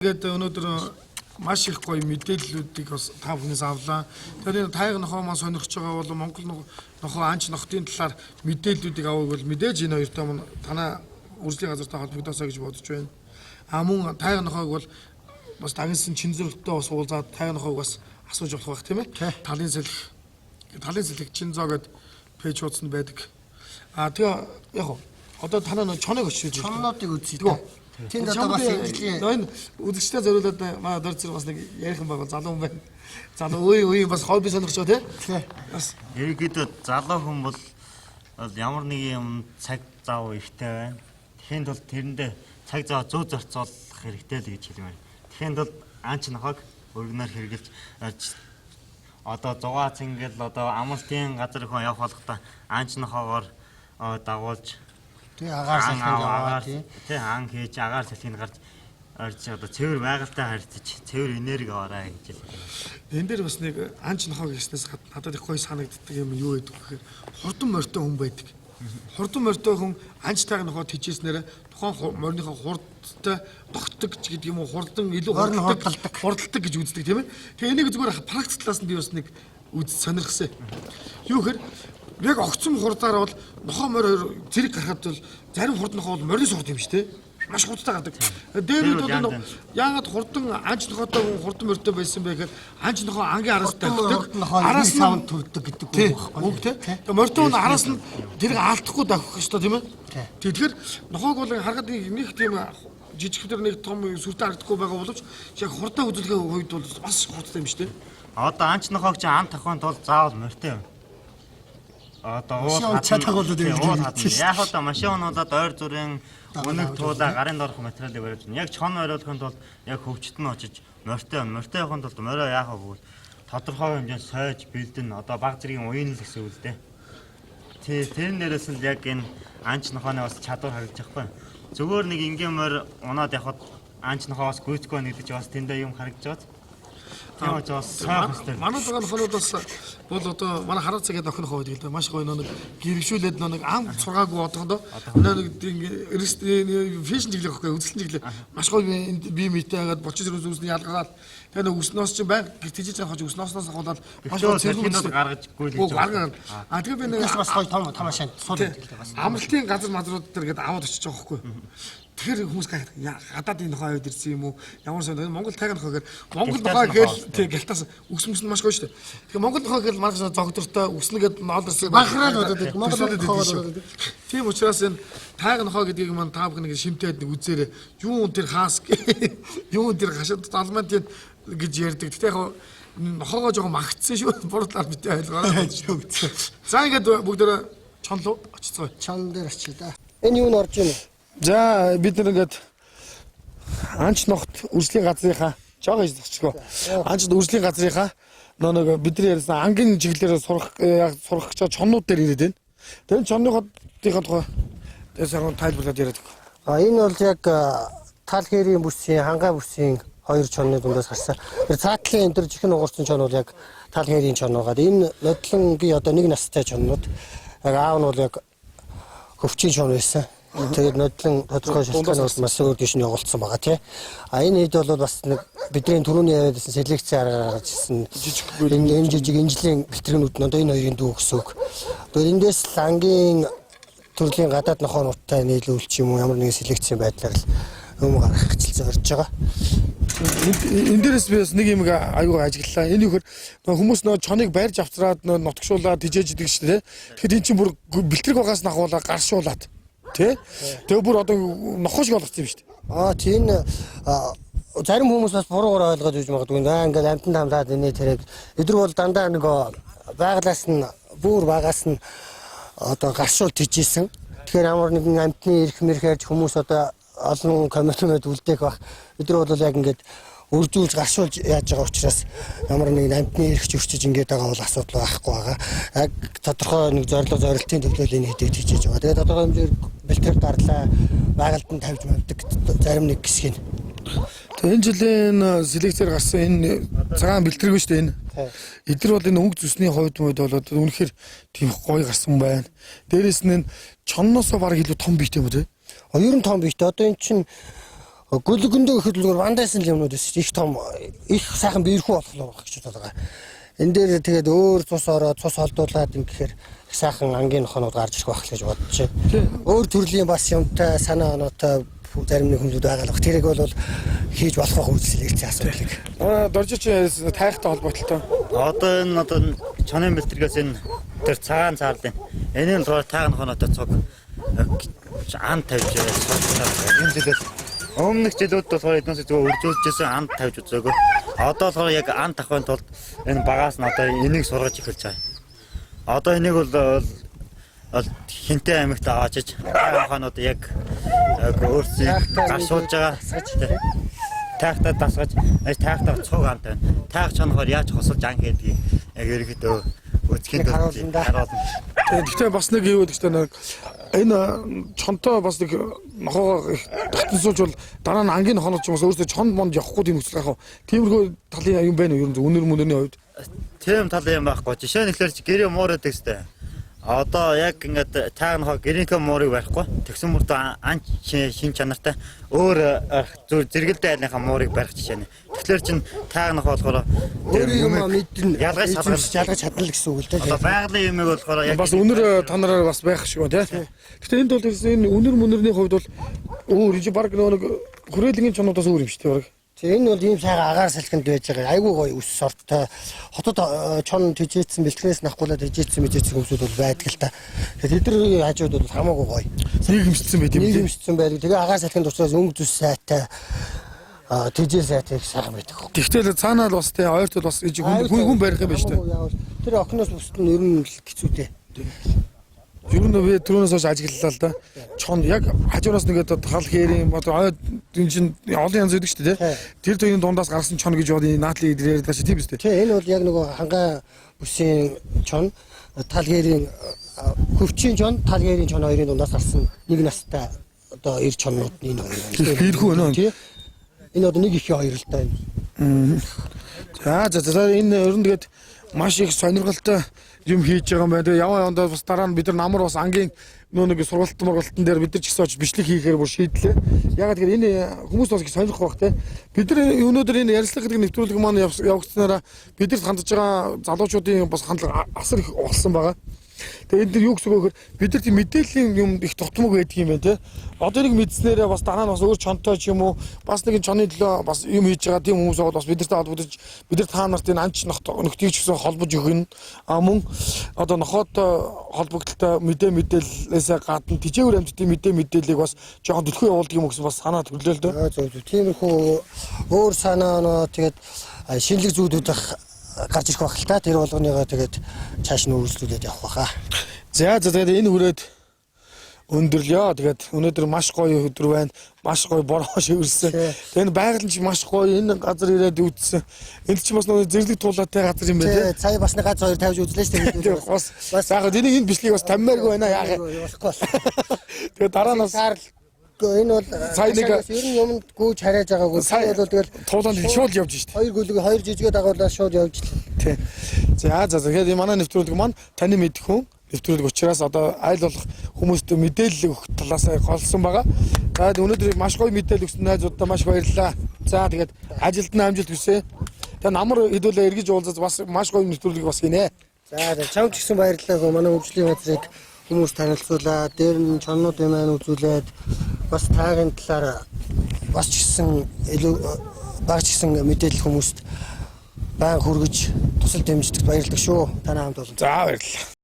Тэгээд өнөөдөр маш их гоё мэдээллүүдийг бас та бүхнээс авлаа. Тэгэхээр тайг нохоо маань сонирхож байгаа бол Монгол нохоо анч нохтын талаар мэдээллүүдийг авах бол мэдээж энэ хоёртой мань танаа үржлийн газартай холбогдосоо гэж бодож байна. А мөн тайг нохоог бол бас дагнсан Чинзөрөлтөө бас уулзаад тайг нохоог бас асууж болох байх тийм ээ. Талын сэлэг Чинзоо гэдэг пэйж хуудсанд байдаг. А тэгээ яг одоо танаа чоныг очиж чоннуудыг үзье. Тэнд одоо бас энэ үзэгчтэй зориулаад манай дор зэрэг бас нэг ярих юм байгаа залуу хүн байна. Залуу үе бас хобби сонирхож байгаа тийм. Бас ерөнхийдөө залуу хүн бол ямар нэг юм цаг зав ихтэй байна. Тэгэхэд бол тэрэндээ цаг зав зөө зарцуулах хэрэгтэй л гэж хэлмээр. Тэгэхэд бол анч нохог өргөнөөр хэрэглэж одоо зугаац ингээл одоо амралтын газар хүн явах болохтой анч нохоогоор дагуулж тэгээ агаар салхинд яваа тий ан хийж агаар салхинд гарч орж одоо цэвэр байгальтай харьцаж цэвэр энерги аваарай гэж хэлсэн. Энэ дээр бас нэг анч нохог гэснээс надад их гоё санагддаг юм юу гэдэг вэ гэхээр хурдан морьтой хүн байдаг. Хурдан морьтой хүн анч тайг нохоо тижээснээр тухайн морьныхоо хурдтай тогтдог гэдэг юм уу хурдан илүү хурдладаг гэж үздэг тийм ээ. Тэгээ энийг зүгээр практик талаас нь би бас нэг сонирхсан. Юу гэхээр яг огцом хурдаар бол нохоо морь зэрэг гарахад бол зарим хурд нохоо бол морьны сурд юм шүү дээ. Маш хурдтай гардаг. Дээрүүд бол яагаад хурдан анч нохоотой хурдан морьтой байсан бэ гэхээр анч нохоо ангийн араас давхдаг. Араас нь савд төрдөг гэдэг үг тийм. Тэгээ морьтой нь араас нь зэрэг аалтахгүй давхих шүү дээ тийм ээ. Тэгэхээр нохоог бол харахад нэг тийм жижигхтэр нэг том сүртэй харагдахгүй байгаа боловч яг хурдаа үзүүлэхийн үед бол бас хурдтай юм шүү дээ. Одоо анч нохоог чи ам тахын тулд заавал морьтой юм. Одоо уул чадах болоод яг одоо машинуудад ойр зүрийн өнөг туулаа гарын доорх материалыг барьж байна. Яг чон ойруулахын тулд яг хөвчт нь очиж морьтой явахын тулд морио яах вэ гэвэл тодорхой хэмжээнд сойж бэлдэн одоо баг зэргийн уян л гэсэн үг л дээ. Тэр нэрээс л яг энэ анч нохооны бас чадвар харагдаж байгаа юм. Зүгээр нэг ингийн морь унаад явхад анч нохоос гүйцэхгүй нэгдэж бас тэндээ юм харагдаж байгаа. Тийм учраас сайхан хэвээр. Манай байгаа нохонууд бас бол одоо манай хараа цагийн охин нохоо байдаг л да. Маш гоё нэг гэрвшүүлээд нэг ам сургаагүй одоохондоо нэг фэшн чиглэх гэхгүй үзэлтэн чиглэх маш гоё бие мэйтэй хагаад булчин зэрэг үзний ялгараад тэгээ нэг өснөөс чинь байг тижиж авах өснөөснөөс хавуулаад маш гоё цэргүүнээс гаргаж гүйлж байгаа. А тэгээ би нэг бас гоё том машинд суулдаг л да бас. Амралтын газар мазрууд дээр гээд аваад очиж байгаа байхгүй. Тэгэхээр хүмүүс гадаадын нохоо аваад ирсэн юм уу? Ямар сонд Монгол тайг нохоо гэхээр Монгол нохоо гээл тэг гялтаас үс нь маш гоё шүү дээ. Тэгэхээр Монгол нохоо гэхээр маргааш зогдортой үснэгээд ноолорс бахраад бодоод Монгол нохоо. Тийм учраас энэ тайг нохоо гэдгийг маань та бүхэн шимтээд нэг үзээрэй. Юу тэр хаас юу тэр хашаад далмантын гэж ярьдаг. Тэгтээ яг нохоогоо жоохон магтсан шүү. Буруудлаар бит ойлгоорой. За ингээд бүгдээ чон руу очицгоо. Чон дээр очие да. Энэ юу н орж ийн? За бид нэг анч нохт үржлийн газрынхаа жоо гэж зочгоо. Анч үржлийн газрынхаа нэг бидний ярьсан ангийн чиглэлээр сурах гэж чоннууд дээр ирээд байна. Тэр чонныхоо тухай сайхан тайлбарлаад яриад. Энэ бол яг тал хэрийн бүсийн хангаа бүсийн хоёр чонны дундаас гарсан. Тэр цаатлын энэ төр чихэн угаарсан чон бол яг тал хэрийн чон байгаа. Энэ нодлонгийн одоо нэг настай чоннууд. Яг аав нь бол яг хөвчийн чон байсан. Тэгээд нодлон тодорхой шалтгаанаас маш өөр дэш нь явуулсан байгаа тий. А энэ хэд бол бас нэг бидний түрүүний яриадсан селекц гаргаж ирсэн энэ жижиг инжилийн бэлтгэрнүүд нь одоо энэ хоёрын дүү гэсэн үг. Тэгээд эндээс л ангийн төрлийн гадаад нохоонуудтай нийлүүлч юм уу ямар нэгэн селекцийн байдлаар л юм гаргах хичээл зорж байгаа. Энэ дээрээс би бас нэг юм аюул ажиглалаа. Энэ юухээр хүмүүс нөө чоныг барьж авцраад нөө нотгшуулаад тижээж идэг шүү дээ. Тэгэхээр эн чинь бүр бэлтгэрэг байгаас нахуулаад гаршуулаад тий. Тэгээ бүр одоо нохоо шиг болгоцсон юм шүү дээ. Тийм зарим хүмүүс бас буруугаар ойлгоод үж магадгүй. Ингээд амтан хамлаад энэ тэрэг эдгээр бол дандаа нэг байгалаас нь бүр багаас нь одоо гаршуул тижсэн. Тэгэхээр ямар нэгэн амтны ирэх мэрхэрж хүмүүс одоо олон комментууд үлдээх бах. Эдгээр бол яг ингээд үржүүлж гаршуулж яаж байгаа учраас ямар нэгэн амтны ирэх зөрчиж ингээд байгаа бол асуудал байхгүй байгаа. Яг тодорхой нэг зорилтын төлөөлөл энэ хэдийг хийж байгаа. Тэгээд тодорхой хэмжээр бэлтгэр дарлаа байгальд нь тавьж мавдаг зарим нэг хэсгийг. Тэгээ энэ жилийн селекцээр гарсан энэ цагаан бэлтгэрэг шүү дээ энэ. Эдгээр бол энэ өнгө зүсний хувьд бол үнэхээр тийм гоё гарсан байна. Дээрээс нь чонноосоо бараг илүү том биетэй юм үү? Ер нь том биетэй. Одоо эн чинь Гүлгэндөө хөдөлгөөр вандайсан юмнууд их том их сайхан биерхүү болохоор байх гэж байгаа. Энэ дээр тэгээд өөр цус ороод цус холдуулаад ингэхээр их сайхан ангийн нохонууд гарч ирэх байх гэж бодож байна. Өөр төрлийн бас юмтай санаа оноотой зарим нэг хүмүүс байгаа л бах. Тэрийг бол хийж болох байх үйлчлэл ирсэн асуудлыг. Доржич тайхтай холбоотой. Одоо чонын бэлтгэгээс энэ тэр цагаан цаарлын. Энэ нь болохоор тайган хоноотой цог ан тавьж суулцаа. Энэ жилээс өмнөх жилүүд болохоор эднээс зөв үржүүлжсэн ан тавьж үзээгөө. Одоо болохоор яг ан тахын тулд энэ багаас нь одоо энийг сургаж эхэлж байгаа. Одоо энийг бол хинтээ аймагт аваачиж хаанууд яг өөрсдийг гашуулж байгаа. Тайхтаа дасгаж тайхтаа цуг амт байна. Тайх чанахаар яаж хосолж ан хийдгийг яг ерөөхдөө үзэхийн тулд харуулна. Гэхдээ бас нэг юу гэдэг чинь энэ чонтой бас нэг нохоо татансуулж бол дараа нь ангийн нохоноо ч юм уу өөрсдөө чонд монд явахгүй тийм нөхцөл гах. Тиймэрхүү талын юм байна уу? Ер нь үнэр мөнөрний хувьд. Тийм тал юм байхгүй. Жишээ нь ихлээр гэрээ муураад гэжтэй. Одоо яг ингээд тайгнахаа гэрийнхээ муурыг барихгүй. Тэгсэн мөртөө ан шин чанартай өөр зэрэгэлдээ айлынхаа муурыг барих жишээ нь. Тэгэхээр чин тайгнахаа болохоор өөр юм мэднэ. ялгаж чадна л гэсэн үг л дээ. Одоо байгалийн юмыг болохоор яг бас үнэр танараар бас байх шиг байна тийм. Гэхдээ энд бол энэ үнэр мөнөрний хувьд бол өөр чи баг нэг хүрээлэнгийн чонуудаас өөр юм шүү дээ. Энэ бол ийм сайхан агаар салхинд байж байгаа. Айгүй гоё өс сортой. Хотод чон тэжээдсэн бэлтгэнээс нахгуулаад тэжээдсэн хүмүүсүүд бол байдаг л та. Тэгээд тэдний хажууд бол хамаагүй гоё. Нийгэмшсэн байт юм. Нийгэмшсэн байдаг. Тэгээ агаар салхинд учраас өнгө зүс сайтай тэжээ сайтай их сайхан байдаг. Тэгвэл цаанаа л бас тий ойртол бас хүн барих юм байна шүү дээ. Тэр окноос бусд нь ер нь хэцүү дээ. Ер нь би түрүүнээс хойш ажиглалаа л да. Чон яг хажуураас нэг одоо тал хээрийн одоо энэ чинь олон янз байдаг шүү дээ. Тэр төвийн дундаас гарсан чон гэж бод наатли яриад байгаа чи тийм үстэй. Тий энэ бол яг нөгөө хангаа бүсийн чон тал хээрийн хөвчийн чон тал хээрийн чон хоёрын дундаас гарсан нэг настай одоо эр чоннууд энэ хоёр. Хэрхүү нөө. Тий. Энэ одоо нэг ихийн хоёр л да энэ. За энэ ер нь тэгээд маш их сонирхолтой юм хийж байгаа юм байна. Тэгээ яваа явандаа бас дараа нь бид нар намар бас ангийн нэг сургалтын дээр бид нар ч гэсэн очиж бичлэг хийхээр бүр шийдлээ. Ягаад гэхээр энэ хүмүүс бас их сонирхох байх те. Бид нар өнөөдөр энэ ярилцлага гэдэг нэвтрүүлэг маань явагдсанараа бидэрт хандж байгаа залуучуудын бас хандлага асар их болсон байгаа. Тэгээ энэ дэр юу гэсэн үг вэ гэхээр бид нар тийм мэдээллийн юм их тогтмог байдаг юм байна те. Одоо нэг мэдснээрээ бас дараа нь бас өөр чонтой ч юм уу бас нэг чоны төлөө бас юм хийж байгаа тийм хүмүүс бол бас бидэртэй холбогдож бид нар та нарт энэ анч нөхдөйг ч гэсэн холбож өгнө. Мөн одоо нохоотой холбогдлолтой мэдээлэлээс гадна тижээвэр амьтдын мэдээллийг бас жоохон төлхөө явуулдаг юм гэсэн бас санаа төрлөө л дээ. Тиймэрхүү өөр санаа оноо тэгээд шинэлэг зүйдүүд гарч ирэх байх л та. Тэр болгоныгоо тэгээд цааш нь үргэлжлүүлээд явах байхаа. За тэгээд энэ хүрээд өндөрлөө. Тэгээд өнөөдөр маш гоё өдөр байна. Маш гоё бороо шивэрсэн. Тэгээд байгаль нь ч маш гоё. Энэ газар ирээд үзсэн. Энд ч бас нэг зэрлэг туулаатай газар юм байна тий. Сая бас нэг газар хоёр тавьж үзлээ шүү дээ. Бас яг энэ бичлэгийг бас таммааргүй байна яах вэ? Болохгүй. Тэгээд дараа нь бас энэ бол сая нэг ер нь юмд гүйж харяаж байгаагүй. Сая бол тэгэл туулаанд шууд явж штт. Хоёр гүлэг хоёр жижигээ дагуулаад шууд явж л. Тий. За тэгээд манай нэвтрүүлэг маань таны мэдэх хүн нэвтрүүлэг учраас одоо айл болох хүмүүст мэдээлэл өгөх талаас голсон байгаа. За өнөөдөр маш гоё мэдээлэл өгсөн найзуудаа маш баярлалаа. За тэгээд ажилд нь амжилт хүсье. Тэгээд намар хэдүүлээ эргэж уулзаж бас маш гоё нэвтрүүлэг бас хийнэ. За чамд ч гэсэн баярлалаа. Манай хөгжлийн газрыг хүмүүс танилцуулаад, дээр нь чоннууд юм аа үзүүлээд бас таагийн талаар бас ч гэсэн илүү багч гэсэн мэдээлэл хүмүүст баян хүргэж тусал дэмждэгт баярлалаа шүү. Танай хамт олон. За баярлалаа.